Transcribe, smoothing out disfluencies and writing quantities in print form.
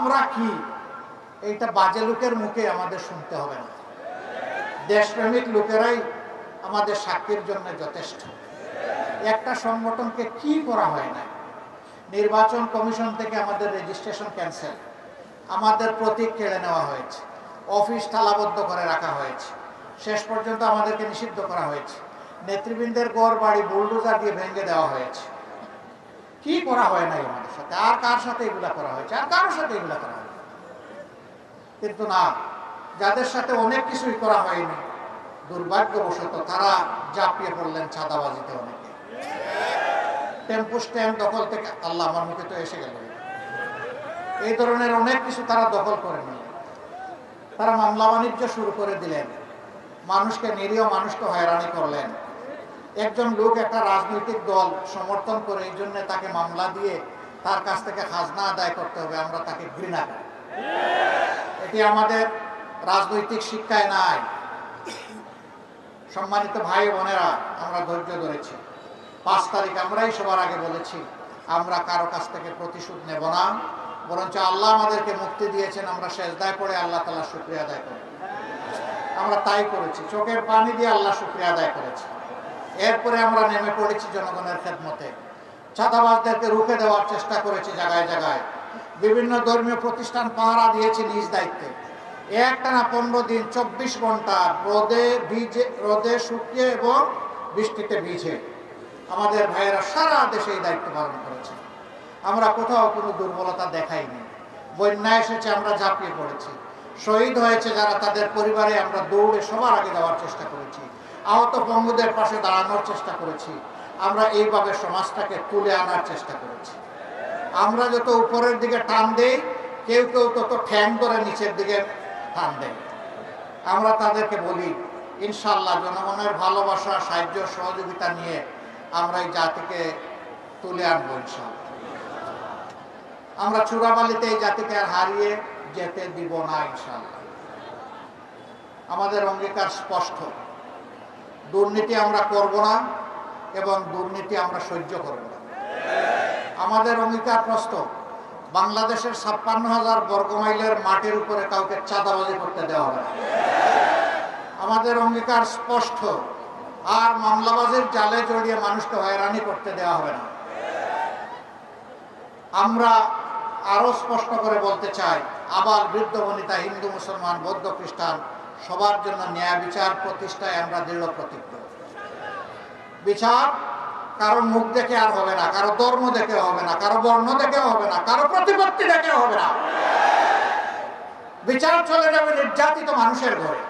আমরা কি, এইটা বাজে লোকের মুখে আমাদের শুনতে হবে না। দেশপ্রেমিক লোকেরাই আমাদের সাক্ষীর জন্য যথেষ্ট। একটা সংগঠনকে কি করা হয় না। নির্বাচন কমিশন থেকে আমাদের রেজিস্ট্রেশন ক্যান্সেল, আমাদের প্রতীক কেড়ে নেওয়া হয়েছে, অফিস তালাবদ্ধ করে রাখা হয়েছে, শেষ পর্যন্ত আমাদেরকে নিষিদ্ধ করা হয়েছে, নেতৃবৃন্দের ঘর বাড়ি বুলডোজার দিয়ে ভেঙে দেওয়া হয়েছে। কি করা হয় নাই আমাদের সাথে? আর কার সাথে এগুলা করা হয়েছে? আর কারোর সাথে এগুলা করা হয়েছে? কিন্তু না, যাদের সাথে অনেক কিছুই করা হয়নি, দুর্ভাগ্যবশত তারা ঝাঁপিয়ে পড়লেন চাঁদাবাজিতে। অনেকে টেম্পো স্ট্যান্ড দখল থেকে, আল্লাহ আমার মুখে তো এসে গেল, এই ধরনের অনেক কিছু তারা দখল করে নিলেন। তারা মামলা বাণিজ্য শুরু করে দিলেন, মানুষকে, নিরীহ মানুষকে হয়রানি করলেন। একজন লোক একটা রাজনৈতিক দল সমর্থন করে, এই জন্য তাকে মামলা দিয়ে তার কাছ থেকে খাজনা আদায় করতে হবে, আমরা তাকে ঘৃণা করি। এটি আমাদের রাজনৈতিক শিক্ষায় নাই। সম্মানিত ভাই বোনেরা, আমরা ধৈর্য ধরেছি। 5 তারিখ আমরাই সবার আগে বলেছি, আমরা কারো কাছ থেকে প্রতিশোধ নেব না, বরঞ্চ আল্লাহ আমাদেরকে মুক্তি দিয়েছেন, আমরা সেজদায় পড়ে আল্লাহ তাআলা শুকরিয়া আদায় করব। আমরা তাই করেছি, চোখের পানি দিয়ে আল্লাহ শুকরিয়া আদায় করেছি। এরপরে আমরা নেমে পড়েছি জনগণের খেদমতে। চাঁদাবাজদেরকে রুখে দেওয়ার চেষ্টা করেছি জায়গায় জায়গায়। বিভিন্ন ধর্মীয় প্রতিষ্ঠান পাহারা দিয়েছি নিজ দায়িত্বে। একটানা 15 দিন 24 ঘন্টা রোদে শুকিয়ে এবং বৃষ্টিতে ভিজে আমাদের ভাইয়েরা সারা দেশে এই দায়িত্ব পালন করেছে। আমরা কোথাও কোনো দুর্বলতা দেখাইনি। বন্যা এসেছে, আমরা ঝাঁপিয়ে পড়েছি। শহীদ হয়েছে যারা, তাদের পরিবারে আমরা দৌড়ে সবার আগে যাওয়ার চেষ্টা করেছি। আহত পঙ্গুদের পাশে দাঁড়ানোর চেষ্টা করেছি। আমরা এইভাবে সমাজটাকে তুলে আনার চেষ্টা করেছি। আমরা যত উপরের দিকে টান দেই, কেউ কেউ তত ঠ্যাং ধরে নিচের দিকে টান দেয়। আমরা তাদেরকে বলি, ইনশাআল্লাহ জনগণের ভালোবাসা, সাহায্য, সহযোগিতা নিয়ে আমরা এই জাতিকে তুলে আনবো ইনশাআল্লাহ। আমরা চূড়াবালিতে এই জাতিকে আর হারিয়ে যেতে দিব না ইনশাআল্লাহ। আমাদের অঙ্গীকার স্পষ্ট, দুর্নীতি আমরা করব না এবং দুর্নীতি আমরা সহ্য করব না। আমাদের অঙ্গীকার প্রস্ত, বাংলাদেশের 56,000 বর্গমাইলের মাটির উপরে কাউকে চাঁদাবাজি করতে দেওয়া হবে না। আমাদের অঙ্গীকার স্পষ্ট, আর মামলাবাজির জালে জড়িয়ে মানুষকে হয়রানি করতে দেওয়া হবে না। আমরা আরো স্পষ্ট করে বলতে চাই, আবার বৃদ্ধ বনিতা, হিন্দু মুসলমান বৌদ্ধ খ্রিস্টান সবার জন্য ন্যায় বিচার প্রতিষ্ঠায় আমরা দৃঢ় প্রতিজ্ঞ। বিচার কারো মুখ দেখে আর হবে না, কারো ধর্ম দেখে হবে না, কারো বর্ণ দেখে হবে না, কারো প্রতিপত্তি দেখে হবে না। বিচার চলে যাবে নির্যাতিত মানুষের ঘরে।